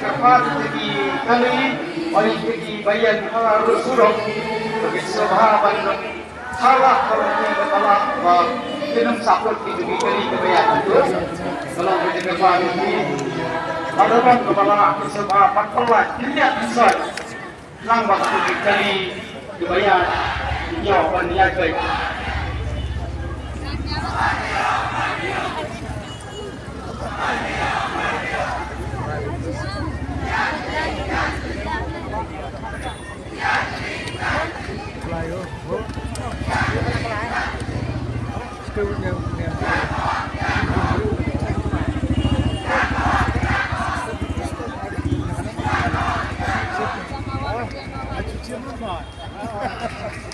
Kapal segi kali oleh segi bayan harus surau bagi sahabat salah kalau kita kepala minum saput itu dikali kebayan itu kalau kita kapal ini adalah kepala sahabat pelat dilihat besar lang waktu dikali kebayan jawapan dia baik. Hahaha.